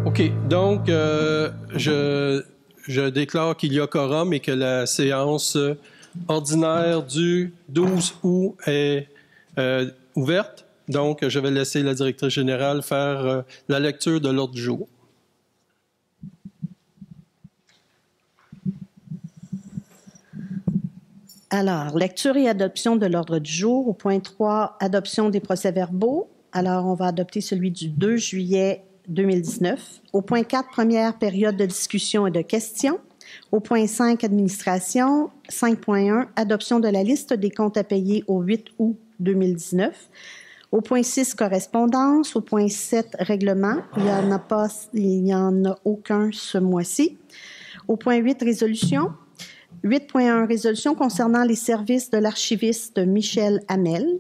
OK. Donc, je déclare qu'il y a quorum et que la séance ordinaire du 12 août est ouverte. Donc, je vais laisser la directrice générale faire la lecture de l'ordre du jour. Alors, lecture et adoption de l'ordre du jour. Au point 3, adoption des procès-verbaux. Alors, on va adopter celui du 2 juillet 2019. Au point 4, première période de discussion et de questions. Au point 5, administration. 5.1, adoption de la liste des comptes à payer au 8 août 2019. Au point 6, correspondance. Au point 7, règlement. Il n'y en a aucun ce mois-ci. Au point 8, résolution. 8.1, résolution concernant les services de l'archiviste Michel Hamel.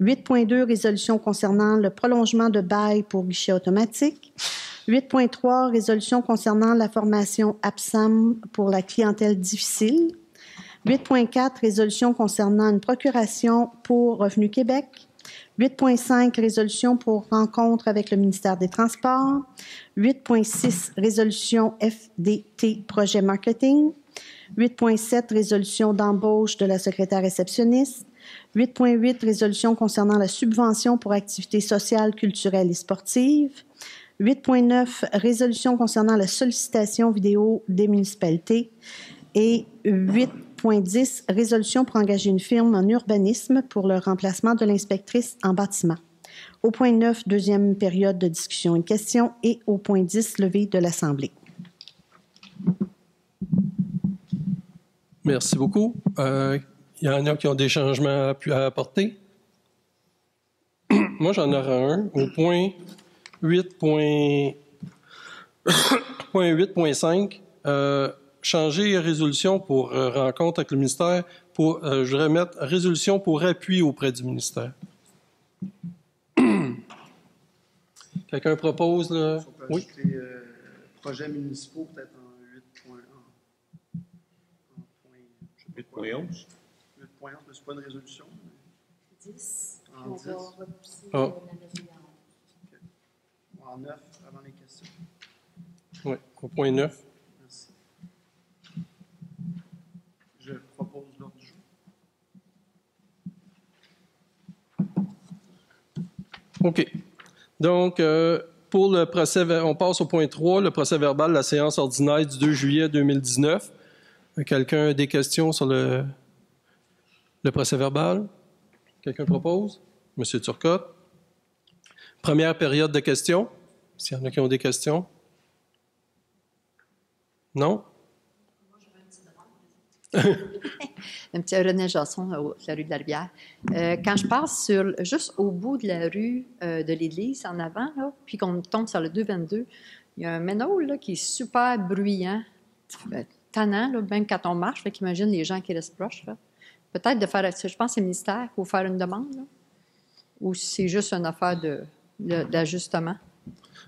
8.2, résolution concernant le prolongement de bail pour guichet automatique. 8.3, résolution concernant la formation APSAM pour la clientèle difficile. 8.4, résolution concernant une procuration pour Revenu Québec. 8.5, résolution pour rencontre avec le ministère des Transports. 8.6, résolution FDT projet marketing. 8.7, résolution d'embauche de la secrétaire réceptionniste. 8.8, résolution concernant la subvention pour activités sociales, culturelles et sportives. 8.9, résolution concernant la sollicitation vidéo des municipalités. Et 8.10, résolution pour engager une firme en urbanisme pour le remplacement de l'inspectrice en bâtiment. Au point 9, deuxième période de discussion et de questions. Et au point 10, levée de l'Assemblée. Merci beaucoup. Il y en a qui ont des changements à apporter. Moi, j'en aurai un. Au point 8.5, changer résolution pour rencontre avec le ministère. Je voudrais mettre résolution pour appui auprès du ministère. Quelqu'un propose? Là? On peut Oui. ajouter projets municipaux peut-être en 8.1. 8.11. 8.11, mais c'est pas une résolution. 10. En On 10. va repousser Ah. la levée En 9, avant les questions. Oui, au point 9. Merci. Je propose l'ordre du jour. OK. Donc, pour le procès, on passe au point 3, le procès verbal de la séance ordinaire du 2 juillet 2019. Quelqu'un a des questions sur le procès verbal? Quelqu'un propose? Monsieur Turcotte. Première période de questions. S'il y en a qui ont des questions. Non? Un petit René Jasson, la rue de la Rivière. Quand je passe juste au bout de la rue de l'église, en avant, là, puis qu'on tombe sur le 222, il y a un manhole là, qui est super bruyant, tannant, là, même quand on marche. Fait qu'imagine les gens qui restent proches. Là. Peut-être de faire, je pense que c'est le ministère, il faut faire une demande, là, ou c'est juste une affaire d'ajustement.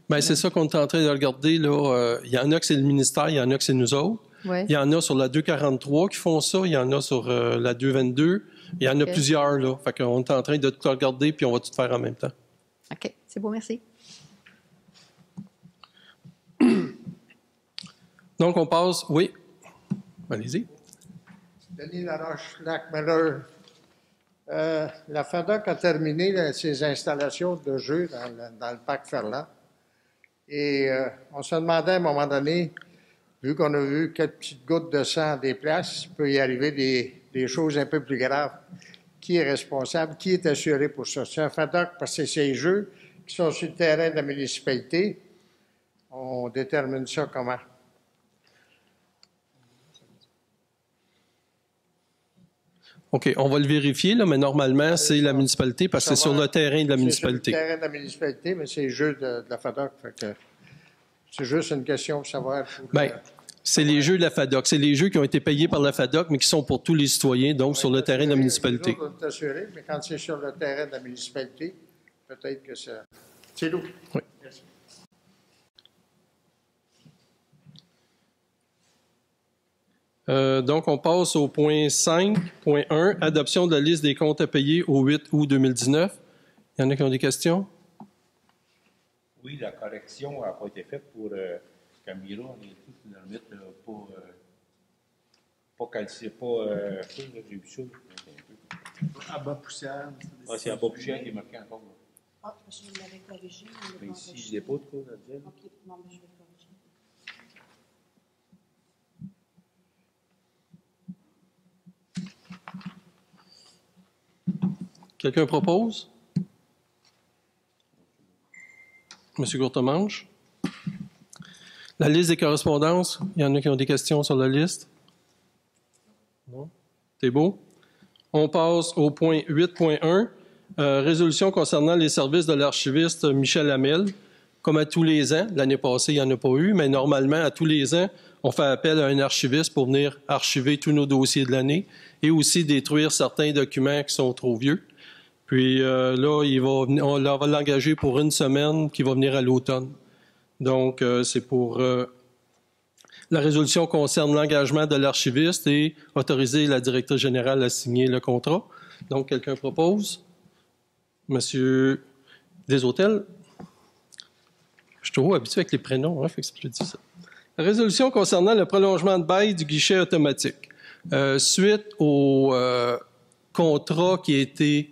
Bien, c'est ça qu'on est en train de regarder. Là. Il y en a que c'est le ministère, il y en a que c'est nous autres. Oui. Il y en a sur la 243 qui font ça, il y en a sur la 222. Il y en a plusieurs, là. Fait qu'on est en train de tout regarder, puis on va tout faire en même temps. OK, c'est beau, merci. Donc, on passe... Oui. Allez-y. Denis Laroche, Lac-Miller. La FADOC a terminé ses installations de jeux dans le parc Ferland. Et on se demandait à un moment donné, vu qu'on a vu quelques petites gouttes de sang à des places, il peut y arriver des choses un peu plus graves. Qui est responsable? Qui est assuré pour ça? C'est un FADOC parce que c'est ces jeux qui sont sur le terrain de la municipalité. On détermine ça comment? OK, on va le vérifier, là, mais normalement, c'est la municipalité parce que c'est sur le terrain de la municipalité. C'est sur le terrain de la municipalité, mais c'est les jeux de la FADOC. Fait que c'est juste une question de savoir. Bien, c'est les jeux de la FADOC. C'est les jeux qui ont été payés par la FADOC, mais qui sont pour tous les citoyens, donc sur le terrain de la municipalité. On est assuré, mais quand c'est sur le terrain de la municipalité, peut-être que ça... C'est lourd. Oui. Merci. Donc, on passe au point 5.1, adoption de la liste des comptes à payer au 8 août 2019. Il y en a qui ont des questions? Oui, la correction n'a pas été faite pour Camira, et tout, dans le mythe, pas calciné, j'ai vu ça. À bas poussière. Ah, c'est à bas poussière qui est marqué encore. Là. Ah, je l'avais corrigé. Mais ici, je n'ai pas de quoi à dire. OK, non, mais je vais le corriger. Quelqu'un propose? Monsieur Courtemanche? La liste des correspondances, il y en a qui ont des questions sur la liste? Non? C'est beau? On passe au point 8.1, résolution concernant les services de l'archiviste Michel Hamel. Comme à tous les ans, l'année passée, il n'y en a pas eu, mais normalement, à tous les ans, on fait appel à un archiviste pour venir archiver tous nos dossiers de l'année et aussi détruire certains documents qui sont trop vieux. Puis là, on va l'engager pour une semaine qui va venir à l'automne. Donc, c'est pour... la résolution concerne l'engagement de l'archiviste et autoriser la directrice générale à signer le contrat. Donc, quelqu'un propose? Monsieur Deshôtels? Je suis trop habitué avec les prénoms, hein, fait que je dis ça. La résolution concernant le prolongement de bail du guichet automatique. Suite au contrat qui a été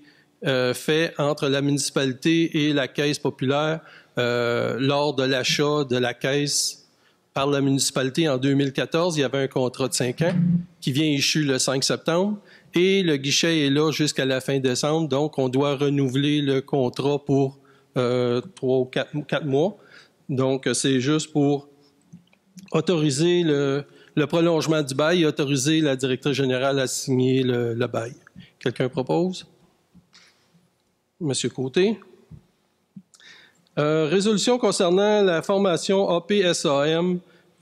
fait entre la municipalité et la Caisse populaire lors de l'achat de la Caisse par la municipalité en 2014, il y avait un contrat de 5 ans qui vient échu le 5 septembre et le guichet est là jusqu'à la fin décembre, donc on doit renouveler le contrat pour 3 ou 4 mois. Donc, c'est juste pour autoriser le prolongement du bail et autoriser la directrice générale à signer le bail. Quelqu'un propose? Monsieur Côté. Résolution concernant la formation APSAM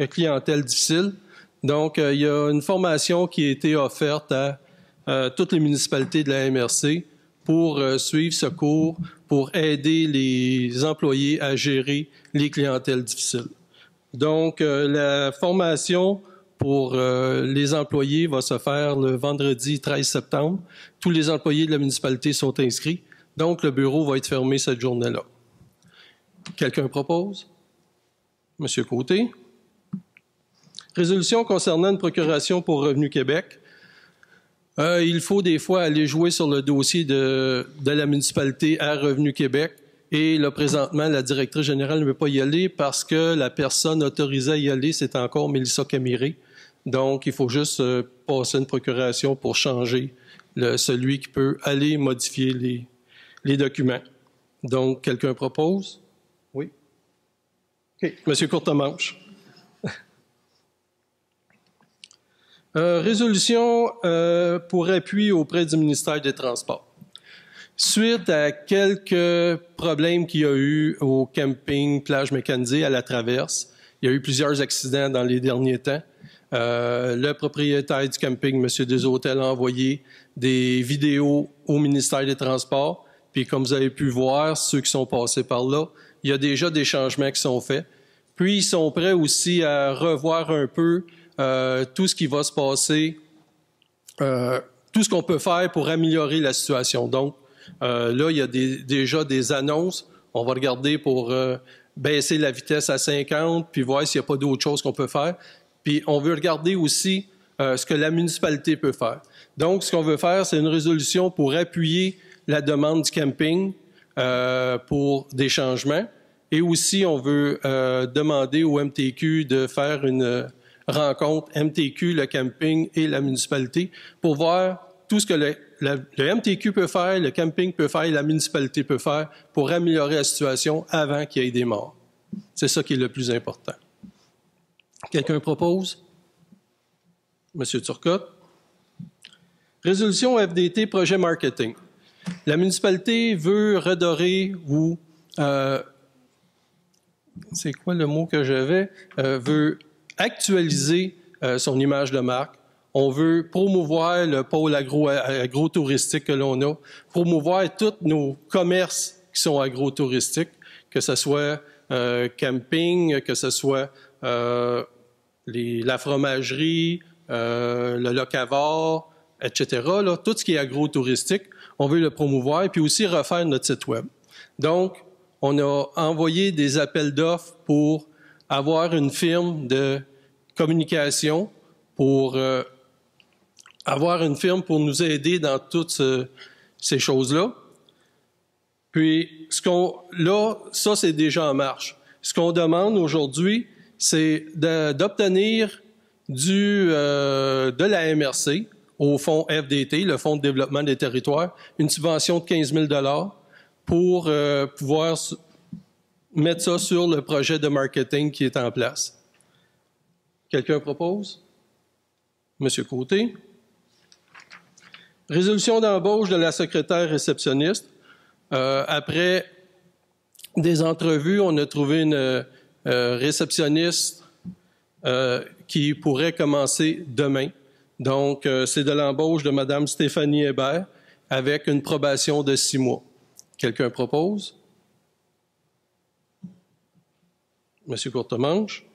clientèle difficile. Donc, il y a une formation qui a été offerte à toutes les municipalités de la MRC pour suivre ce cours, pour aider les employés à gérer les clientèles difficiles. Donc, la formation pour les employés va se faire le vendredi 13 septembre. Tous les employés de la municipalité sont inscrits. Donc, le bureau va être fermé cette journée-là. Quelqu'un propose? Monsieur Côté. Résolution concernant une procuration pour Revenu Québec. Il faut des fois aller jouer sur le dossier de la municipalité à Revenu Québec. Et là, présentement, la directrice générale ne veut pas y aller parce que la personne autorisée à y aller, c'est encore Mélissa Camiré. Donc, il faut juste passer une procuration pour changer celui qui peut aller modifier les documents. Donc, quelqu'un propose? Oui. OK. Monsieur Courtemanche. Résolution pour appui auprès du ministère des Transports. Suite à quelques problèmes qu'il y a eu au camping Plage Mécanisée à la Traverse, il y a eu plusieurs accidents dans les derniers temps. Le propriétaire du camping, M. Deshôtels, a envoyé des vidéos au ministère des Transports. Puis comme vous avez pu voir, ceux qui sont passés par là, il y a déjà des changements qui sont faits. Puis ils sont prêts aussi à revoir un peu tout ce qui va se passer, tout ce qu'on peut faire pour améliorer la situation. Donc, là, il y a déjà des annonces. On va regarder pour baisser la vitesse à 50, puis voir s'il n'y a pas d'autres choses qu'on peut faire. Puis on veut regarder aussi ce que la municipalité peut faire. Donc, ce qu'on veut faire, c'est une résolution pour appuyer la demande du camping pour des changements. Et aussi, on veut demander au MTQ de faire une rencontre MTQ, le camping et la municipalité pour voir tout ce que le MTQ peut faire, le camping peut faire et la municipalité peut faire pour améliorer la situation avant qu'il y ait des morts. C'est ça qui est le plus important. Quelqu'un propose? Monsieur Turcotte. Résolution FDT, projet marketing. La municipalité veut redorer ou... c'est quoi le mot que j'avais? Veut actualiser son image de marque. On veut promouvoir le pôle agro-touristique que l'on a, promouvoir tous nos commerces qui sont agro-touristiques, que ce soit camping, que ce soit la fromagerie, le locavore, etc. Là, tout ce qui est agro-touristique, on veut le promouvoir et puis aussi refaire notre site Web. Donc, on a envoyé des appels d'offres pour avoir une firme de communication, pour avoir une firme pour nous aider dans toutes ces choses-là. Puis, là, ça, c'est déjà en marche. Ce qu'on demande aujourd'hui, c'est d'obtenir de la MRC, au fonds FDT, le Fonds de développement des territoires, une subvention de 15 000 $ pour pouvoir mettre ça sur le projet de marketing qui est en place. Quelqu'un propose? Monsieur Côté. Résolution d'embauche de la secrétaire réceptionniste. Après des entrevues, on a trouvé une réceptionniste qui pourrait commencer demain. Donc, c'est de l'embauche de Mme Stéphanie Hébert avec une probation de 6 mois. Quelqu'un propose? Monsieur Courtemanche.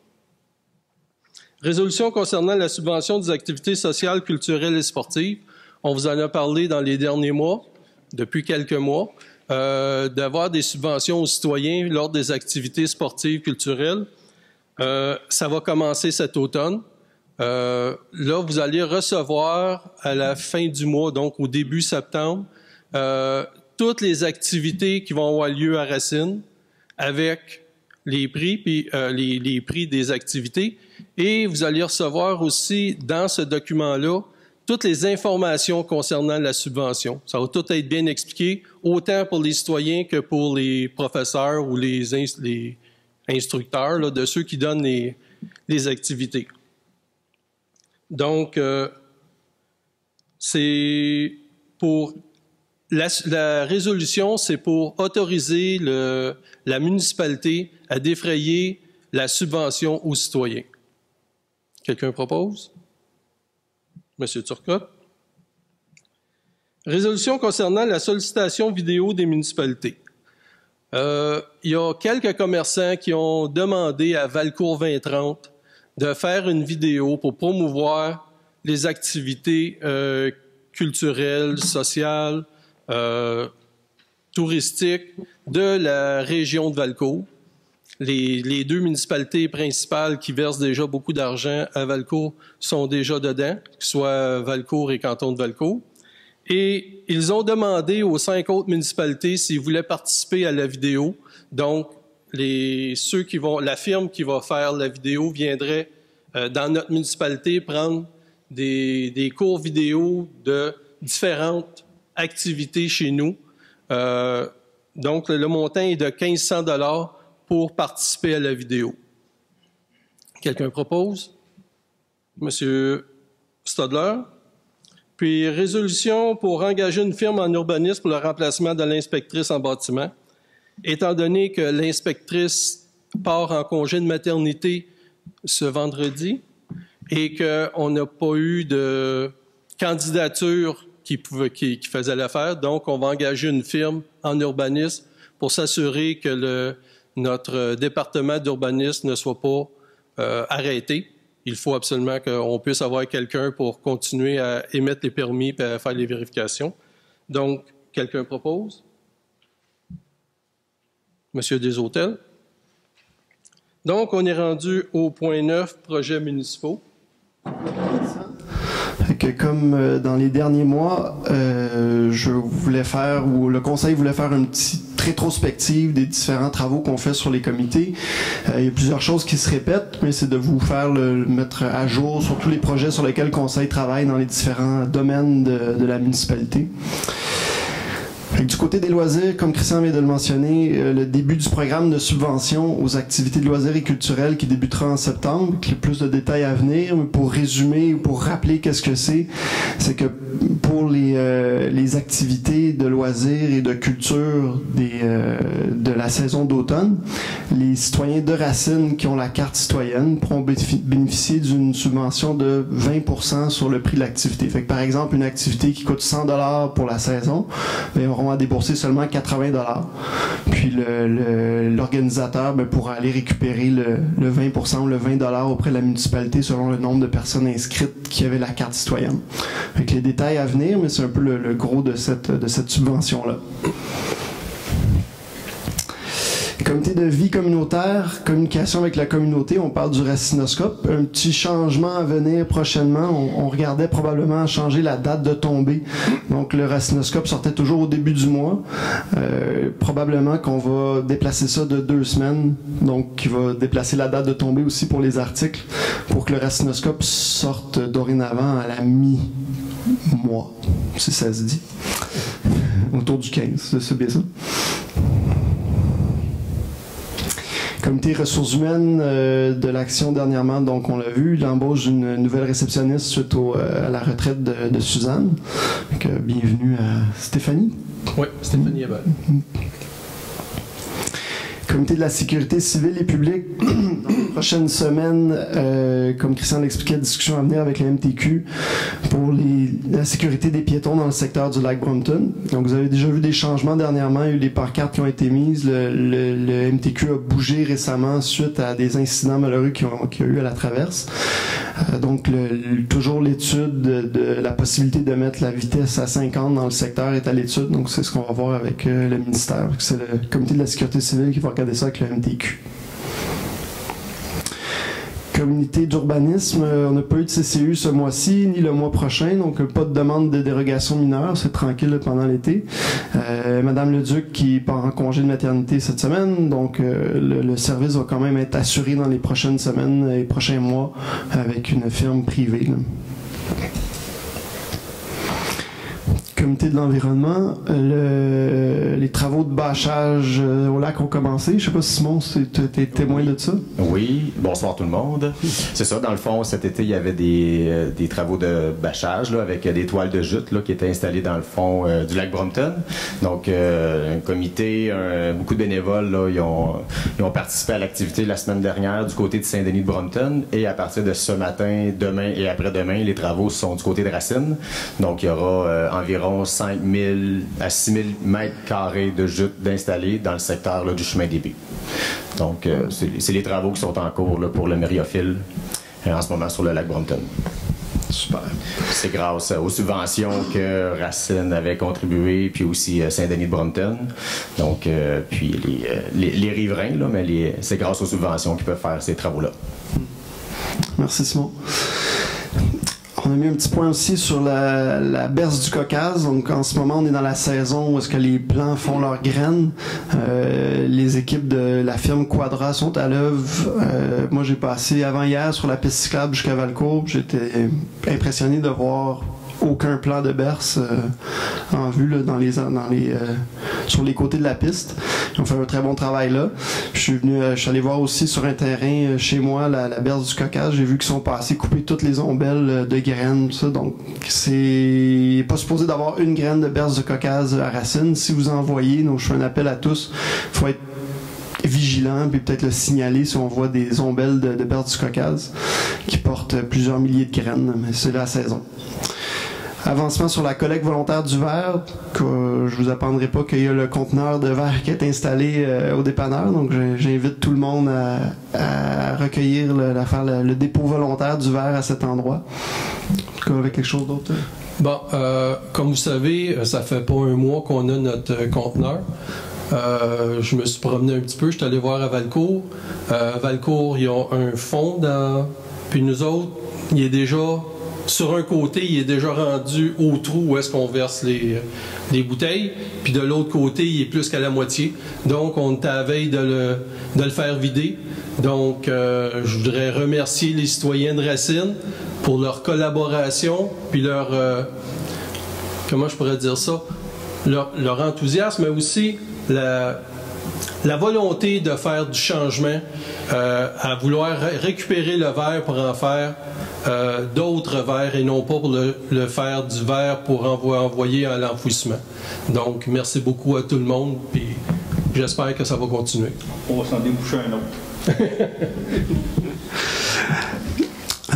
Résolution concernant la subvention des activités sociales, culturelles et sportives. On vous en a parlé dans les derniers mois, depuis quelques mois, d'avoir des subventions aux citoyens lors des activités sportives, culturelles. Ça va commencer cet automne. Là, vous allez recevoir à la fin du mois, donc au début septembre, toutes les activités qui vont avoir lieu à Racine avec les prix, puis les prix des activités. Et vous allez recevoir aussi dans ce document-là toutes les informations concernant la subvention. Ça va tout être bien expliqué, autant pour les citoyens que pour les professeurs ou les instructeurs, là, de ceux qui donnent les activités. Donc, c'est pour la résolution, c'est pour autoriser la municipalité à défrayer la subvention aux citoyens. Quelqu'un propose? Monsieur Turcotte. Résolution concernant la sollicitation vidéo des municipalités. Il y a quelques commerçants qui ont demandé à Valcourt 2030 de faire une vidéo pour promouvoir les activités culturelles, sociales, touristiques de la région de Valcourt. Les deux municipalités principales qui versent déjà beaucoup d'argent à Valcourt sont déjà dedans, que ce soit Valcourt et Canton de Valcourt. Et ils ont demandé aux 5 autres municipalités s'ils voulaient participer à la vidéo. Donc, la firme qui va faire la vidéo viendrait dans notre municipalité prendre des cours vidéo de différentes activités chez nous. Donc, le montant est de 1 500 $ pour participer à la vidéo. Quelqu'un propose? Monsieur Stodler. Puis, résolution pour engager une firme en urbanisme pour le remplacement de l'inspectrice en bâtiment. Étant donné que l'inspectrice part en congé de maternité ce vendredi et qu'on n'a pas eu de candidature qui faisait l'affaire, donc on va engager une firme en urbanisme pour s'assurer que notre département d'urbanisme ne soit pas arrêté. Il faut absolument qu'on puisse avoir quelqu'un pour continuer à émettre les permis et à faire les vérifications. Donc, quelqu'un propose? Monsieur Deshôtels. Donc, on est rendu au point 9, projets municipaux. Comme dans les derniers mois, le conseil voulait faire une petite rétrospective des différents travaux qu'on fait sur les comités. Il y a plusieurs choses qui se répètent, mais c'est de vous faire mettre à jour sur tous les projets sur lesquels le conseil travaille dans les différents domaines de la municipalité. Du côté des loisirs, comme Christian vient de le mentionner, le début du programme de subvention aux activités de loisirs et culturels qui débutera en septembre, avec le plus de détails à venir, mais pour résumer ou pour rappeler qu'est-ce que c'est que pour les activités de loisirs et de culture de la saison d'automne, les citoyens de Racine qui ont la carte citoyenne pourront bénéficier d'une subvention de 20% sur le prix de l'activité. Fait que, par exemple, une activité qui coûte 100 $ pour la saison, bien, auront à débourser seulement 80 $. Puis l'organisateur pourra aller récupérer le 20% ou le 20 $ auprès de la municipalité selon le nombre de personnes inscrites qui avaient la carte citoyenne. Avec les détails à venir, mais c'est un peu le gros de cette subvention-là. Comité de vie communautaire, communication avec la communauté, on parle du racinoscope. Un petit changement à venir prochainement. On regardait probablement à changer la date de tombée. Donc le racinoscope sortait toujours au début du mois. Probablement qu'on va déplacer ça de 2 semaines. Donc qui va déplacer la date de tombée aussi pour les articles, pour que le racinoscope sorte dorénavant à la mi-mois, si ça se dit. Autour du 15, c'est bien ça. Comité ressources humaines de l'action dernièrement, donc on l'a vu, l'embauche d'une nouvelle réceptionniste suite à la retraite de Suzanne. Donc, bienvenue à Stéphanie. Oui, Stéphanie Hebel. Comité de la sécurité civile et publique, dans les prochaines semaines, comme Christian l'expliquait, discussion à venir avec la MTQ pour la sécurité des piétons dans le secteur du lac Brompton. Donc vous avez déjà vu des changements dernièrement, il y a eu des pancartes qui ont été mises, le MTQ a bougé récemment suite à des incidents malheureux qu'il y a eu à la traverse. Donc toujours l'étude de la possibilité de mettre la vitesse à 50 dans le secteur est à l'étude, donc c'est ce qu'on va voir avec le ministère. C'est le comité de la sécurité civile qui va regarder ça avec le MTQ. Communauté d'urbanisme, on n'a pas eu de CCU ce mois-ci, ni le mois prochain, donc pas de demande de dérogation mineure, c'est tranquille pendant l'été. Madame Leduc qui part en congé de maternité cette semaine, donc le service va quand même être assuré dans les prochaines semaines et prochains mois avec une firme privée. Là. Comité de l'environnement, les travaux de bâchage au lac ont commencé. Je ne sais pas, Simon, tu es témoin de ça? Oui, bonsoir tout le monde. C'est ça, dans le fond, cet été, il y avait des travaux de bâchage là, avec des toiles de jute là, qui étaient installées dans le fond du lac Brompton. Donc, un comité, beaucoup de bénévoles, là, ils ont participé à l'activité la semaine dernière du côté de Saint-Denis de Brompton. Et à partir de ce matin, demain et après-demain, les travaux sont du côté de Racine. Donc, il y aura environ 5 000 à 6 000 mètres carrés de jute d'installer dans le secteur là, du chemin des Baies. Donc, c'est les travaux qui sont en cours là, pour le mériophile en ce moment sur le lac Brompton. Super. C'est grâce aux subventions que Racine avait contribué, puis aussi Saint-Denis de Brompton. Donc, puis les riverains, là, mais c'est grâce aux subventions qu'ils peuvent faire ces travaux-là. Merci, Simon. On a mis un petit point aussi sur la berce du Caucase. Donc, en ce moment, on est dans la saison où est-ce que les plants font leurs graines. Les équipes de la firme Quadra sont à l'œuvre. Moi, j'ai passé avant-hier sur la piste cyclable jusqu'à Valcourt. J'étais impressionné de voir aucun plan de berce en vue là, sur les côtés de la piste. Ils ont fait un très bon travail là. Je suis allé voir aussi sur un terrain chez moi la berce du Caucase. J'ai vu qu'ils sont passés couper toutes les ombelles de graines, tout ça. Donc c'est pas supposé d'avoir une graine de berce de Caucase à Racine. Si vous en voyez, donc je fais un appel à tous. Il faut être vigilant puis peut-être le signaler si on voit des ombelles de berce du Caucase qui portent plusieurs milliers de graines, mais c'est la saison. Avancement sur la collecte volontaire du verre, que je vous apprendrai pas qu'il y a le conteneur de verre qui est installé au dépanneur, donc j'invite tout le monde à recueillir, à faire le dépôt volontaire du verre à cet endroit. En tout cas, avec quelque chose d'autre? Bon, comme vous savez, ça fait pas un mois qu'on a notre conteneur. Je me suis promené un petit peu, je suis allé voir à Valcourt. Valcourt, ils ont un fond puis nous autres, il est déjà... Sur un côté, il est déjà rendu au trou où est-ce qu'on verse les bouteilles, puis de l'autre côté, il est plus qu'à la moitié. Donc, on est à la veille de le faire vider. Donc, je voudrais remercier les citoyens de Racine pour leur collaboration, puis leur... comment je pourrais dire ça? Leur enthousiasme, mais aussi la volonté de faire du changement, à vouloir récupérer le verre pour en faire d'autres verres et non pas pour le faire du verre pour envoyer à l'enfouissement. Donc, merci beaucoup à tout le monde, puis j'espère que ça va continuer. On va s'en déboucher un autre.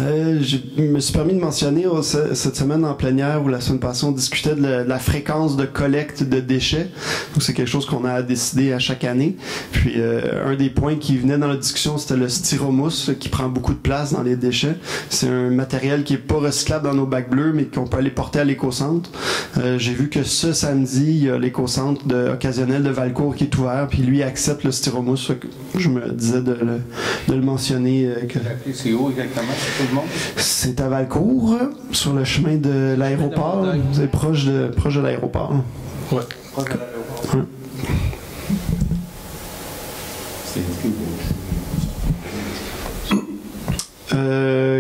Je me suis permis de mentionner cette semaine en plénière ou la semaine passée, on discutait de la fréquence de collecte de déchets. Donc c'est quelque chose qu'on a décidé à chaque année. Puis un des points qui venait dans la discussion, c'était le styromousse qui prend beaucoup de place dans les déchets. C'est un matériel qui est pas recyclable dans nos bacs bleus, mais qu'on peut aller porter à l'éco-centre. J'ai vu que ce samedi, il y a l'éco-centre occasionnel de Valcourt qui est ouvert, puis lui accepte le styromousse. Je me disais de le mentionner. C'est où exactement? Tout le monde? C'est à Valcourt, sur le chemin de l'aéroport. Vous êtes proche de l'aéroport. Oui. Proche de l'aéroport. Ouais. C'est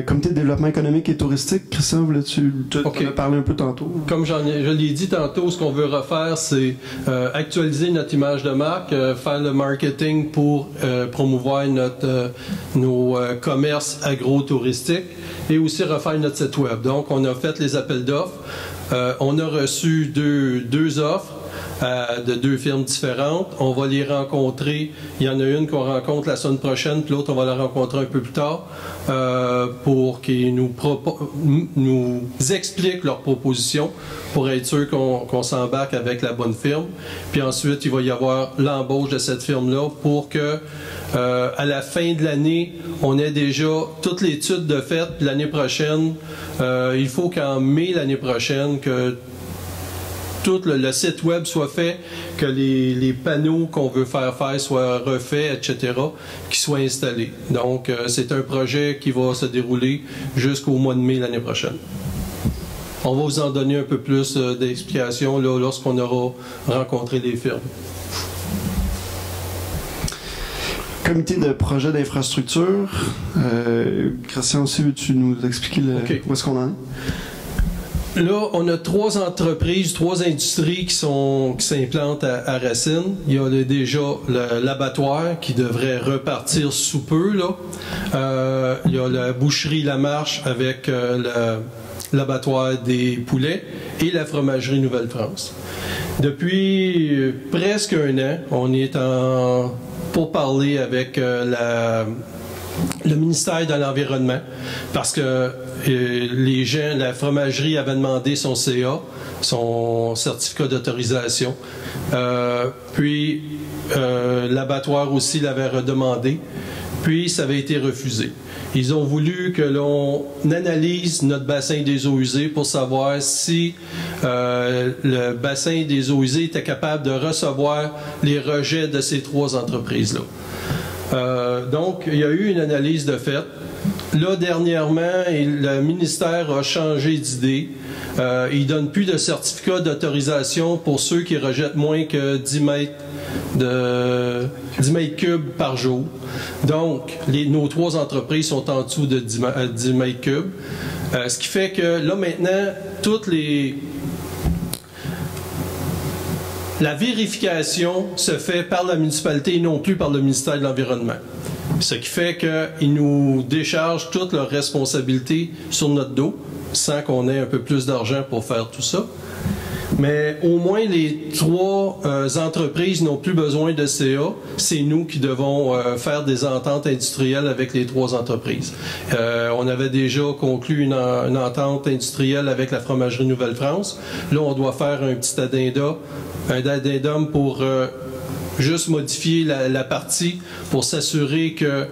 Comité de développement économique et touristique, Christian, voulais-tu Okay. en parler un peu tantôt? Comme je l'ai dit tantôt, ce qu'on veut refaire, c'est actualiser notre image de marque, faire le marketing pour promouvoir nos commerces agro-touristiques et aussi refaire notre site web. Donc, on a fait les appels d'offres. On a reçu deux offres de deux firmes différentes. On va les rencontrer. Il y en a une qu'on rencontre la semaine prochaine, puis l'autre, on va la rencontrer un peu plus tard pour qu'ils nous expliquent leurs propositions pour être sûr qu'on s'embarque avec la bonne firme. Puis ensuite, il va y avoir l'embauche de cette firme-là pour que à la fin de l'année, on ait déjà toute l'étude de fait. L'année prochaine, il faut qu'en mai l'année prochaine, que tout le site web soit fait, que les panneaux qu'on veut faire soient refaits, etc., qui soient installés. Donc, c'est un projet qui va se dérouler jusqu'au mois de mai l'année prochaine. On va vous en donner un peu plus d'explications lorsqu'on aura rencontré les firmes. Comité de projet d'infrastructure. Christian, aussi, veux-tu nous expliquer où est-ce qu'on en est? Là, on a 3 entreprises, 3 industries qui s'implantent à Racine. Il y a déjà l'abattoir qui devrait repartir sous peu. Là. Il y a la boucherie La Marche avec l'abattoir des poulets et la fromagerie Nouvelle-France. Depuis presque un an, on est pour parler avec le ministère de l'Environnement parce que les gens, la fromagerie avait demandé son CA, son certificat d'autorisation. Puis l'abattoir aussi l'avait redemandé. Puis ça avait été refusé. Ils ont voulu que l'on analyse notre bassin des eaux usées pour savoir si le bassin des eaux usées était capable de recevoir les rejets de ces 3 entreprises-là. Donc, il y a eu une analyse de fait. Là, dernièrement, le ministère a changé d'idée. Il ne donne plus de certificat d'autorisation pour ceux qui rejettent moins que 10 mètres cubes par jour. Donc, nos 3 entreprises sont en dessous de 10 mètres cubes. Ce qui fait que là, maintenant, la vérification se fait par la municipalité et non plus par le ministère de l'Environnement. Ce qui fait qu'ils nous déchargent toutes leurs responsabilités sur notre dos, sans qu'on ait un peu plus d'argent pour faire tout ça. Mais au moins, les 3 entreprises n'ont plus besoin de CA. C'est nous qui devons faire des ententes industrielles avec les 3 entreprises. On avait déjà conclu une entente industrielle avec la fromagerie Nouvelle-France. Là, on doit faire un petit addendum pour juste modifier la partie pour s'assurer que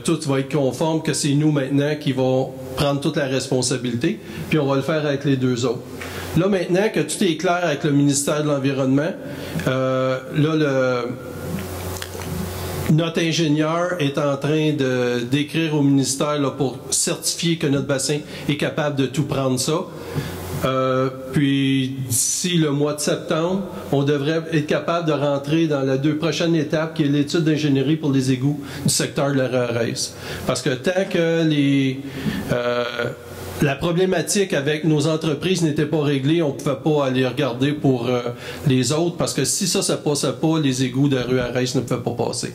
tout va être conforme, que c'est nous maintenant qui vont prendre toute la responsabilité, puis on va le faire avec les 2 autres. Là, maintenant que tout est clair avec le ministère de l'Environnement, notre ingénieur est en train d'écrire au ministère là, pour certifier que notre bassin est capable de tout prendre ça. Puis d'ici le mois de septembre, on devrait être capable de rentrer dans la 2 prochaine étape qui est l'étude d'ingénierie pour les égouts du secteur de la RERES. Parce que tant que la problématique avec nos entreprises n'était pas réglée, on ne pouvait pas aller regarder pour les autres parce que si ça ne passait pas, les égouts de la rue RERES ne pouvaient pas passer.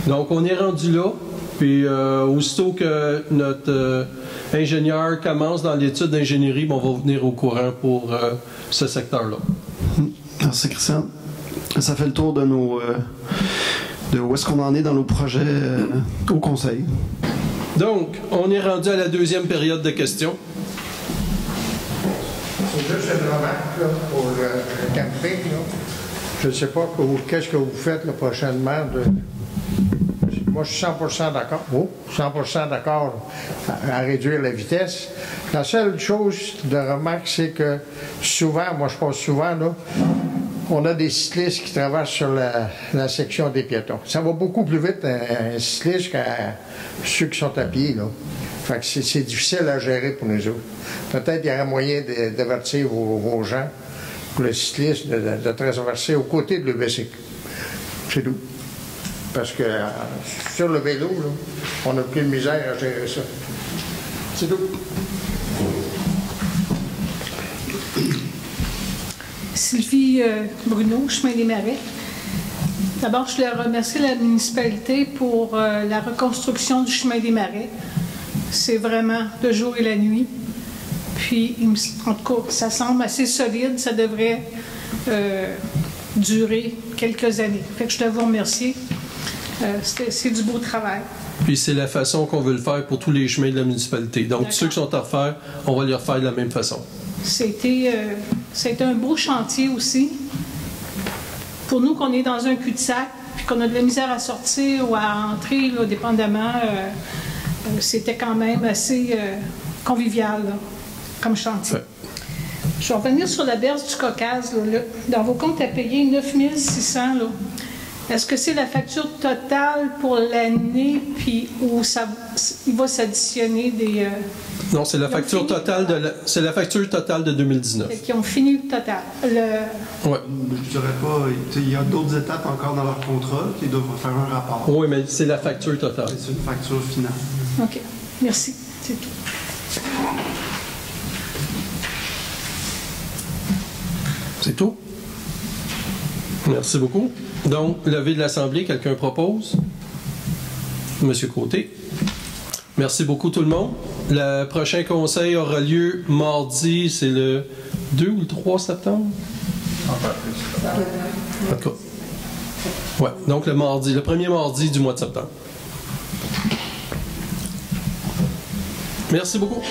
Donc on est rendu là. Puis aussitôt que notre ingénieur commence dans l'étude d'ingénierie, on va venir au courant pour ce secteur-là. Merci Christian. Ça fait le tour de de où est-ce qu'on en est dans nos projets au conseil. Donc, on est rendu à la deuxième période de questions. C'est juste une remarque là, pour le camping. Là. Je ne sais pas qu'est-ce que vous faites là, prochainement. Moi, je suis 100% d'accord. 100% d'accord à réduire la vitesse. La seule chose de remarque, c'est que souvent, moi je passe souvent, là, on a des cyclistes qui traversent sur la section des piétons. Ça va beaucoup plus vite un cycliste qu'à ceux qui sont à pied, là. Fait que c'est difficile à gérer pour nous autres. Peut-être qu'il y aurait moyen d'avertir vos gens, pour le cycliste, de traverser aux côtés de le bicycle. C'est tout. Parce que sur le vélo, là, on n'a plus de misère à gérer ça. C'est tout. Sylvie Bruno, Chemin des Marais. D'abord, je voulais remercier la municipalité pour la reconstruction du Chemin des Marais. C'est vraiment le jour et la nuit. Puis, en tout cas, ça semble assez solide. Ça devrait durer quelques années. Fait que je dois vous remercier. C'est du beau travail. Puis c'est la façon qu'on veut le faire pour tous les chemins de la municipalité. Donc, ceux qui sont à refaire, on va les refaire de la même façon. C'était un beau chantier aussi. Pour nous, qu'on est dans un cul-de-sac, puis qu'on a de la misère à sortir ou à entrer, là, dépendamment, c'était quand même assez convivial là, comme chantier. Ouais. Je vais revenir sur la berge du Caucase. Là, dans vos comptes à payer, 9 600 là. Est-ce que c'est la facture totale pour l'année, puis où il va s'additionner des... Non, c'est la facture totale c'est la facture totale de 2019. Qui ont fini le total. Ouais. Je dirais pas, il y a d'autres étapes encore dans leur contrat qui doivent faire un rapport. Oui, mais c'est la facture totale. C'est une facture finale. OK. Merci. C'est tout. C'est tout? Merci beaucoup. Donc, levée de l'Assemblée, quelqu'un propose? Monsieur Côté. Merci beaucoup tout le monde. Le prochain conseil aura lieu mardi, c'est le 2 ou le 3 septembre? En tout cas. Ouais, donc le premier mardi du mois de septembre. Merci beaucoup.